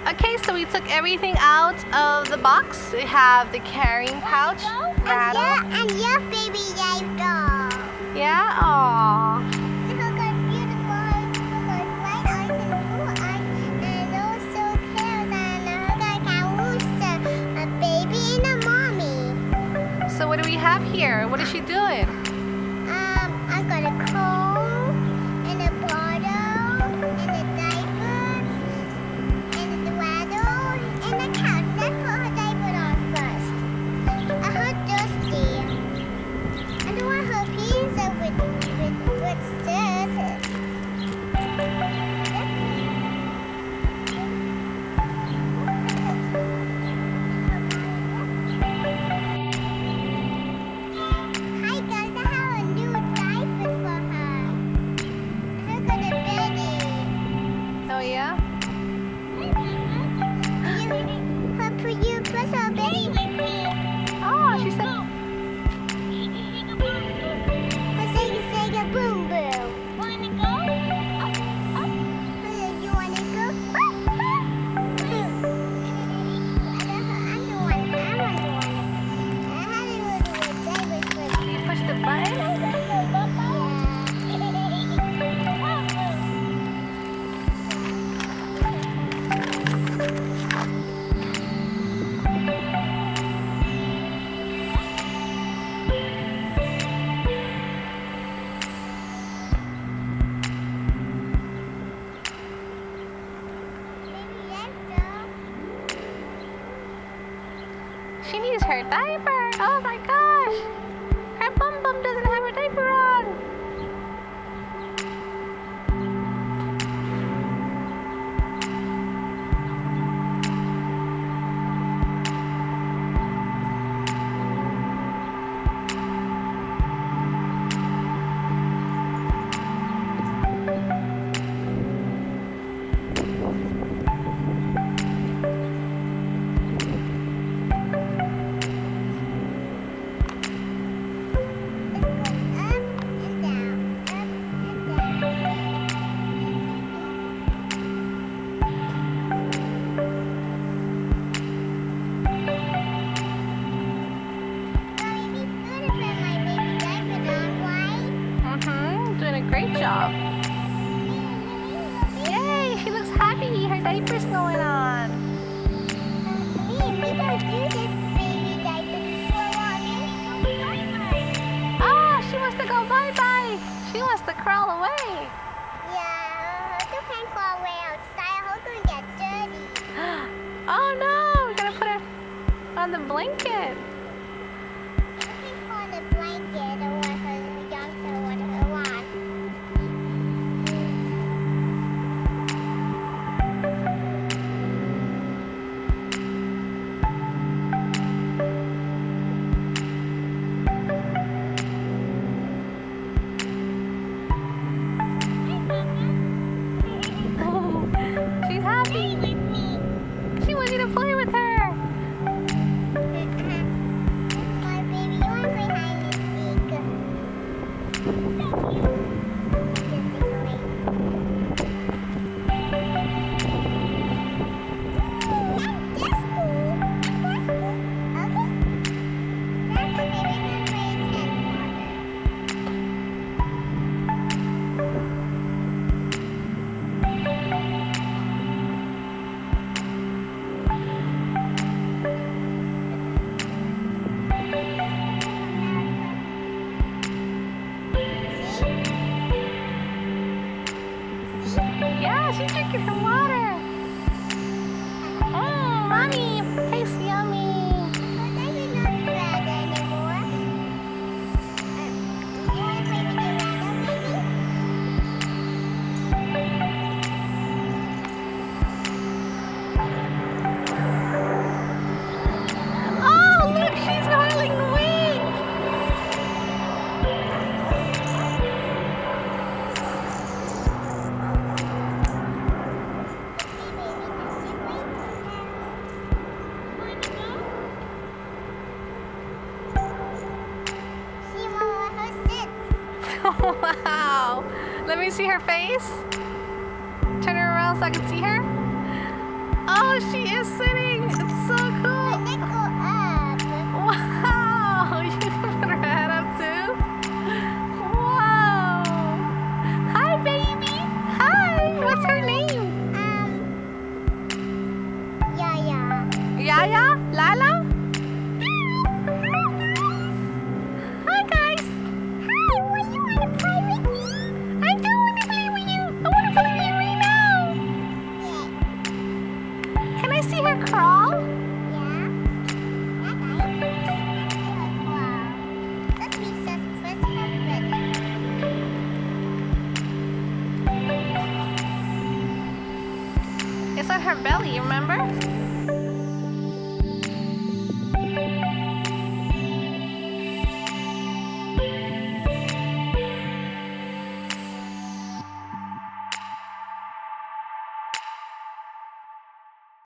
Okay, so we took everything out of the box. We have the carrying pouch, rattle. And your baby doll. Yeah, aww. Look at beautiful eyes, look at white eyes and blue eyes, and also tails, and look at Carusa, a baby and a mommy. So what do we have here? What is she doing? I got a comb, and a bottle, and a diapers, and a rattle, and a couch. Let's put her diaper on first. Her dusty. I don't want her pizza with this. Hi guys, I have a new diaper for her. Look at the baby. Oh yeah? You press her baby. Oh, she said. Say a boom boom. Wanna go? You wanna go? I'm the one. I haven't really diapers for You push the button? She needs her diaper. Oh my gosh. Her bum bum doesn't have her diaper on. Doing a great job. Yay, she looks happy. Her diaper's going on. We don't do this baby diaper for Ah, she wants to go bye-bye. She wants to crawl away. Yeah, you can't go away outside. How can get dirty? Oh no, we gotta put her on the blanket. You can go on the blanket or what her youngster what her want. She's happy. She wants you to play with her. My baby, you want to play hide and Yeah, she's drinking her water. Mommy, tastes yummy. Oh, look, she's hurling away. Wow. Let me see her face. Turn her around so I can see her. Oh, she is sitting. It's so cool. Let's go up. Wow. You can put her head up too. Wow. Hi, baby. Hi. What's her name? Yaya. Yaya? Lala? Hi, guys. Hi, what you want to play with me? I do want to play with you. I want to play with you right now. Yeah. Can I see her crawl? Yeah. Okay. Wow. Let's be first husband. It's on her belly, remember?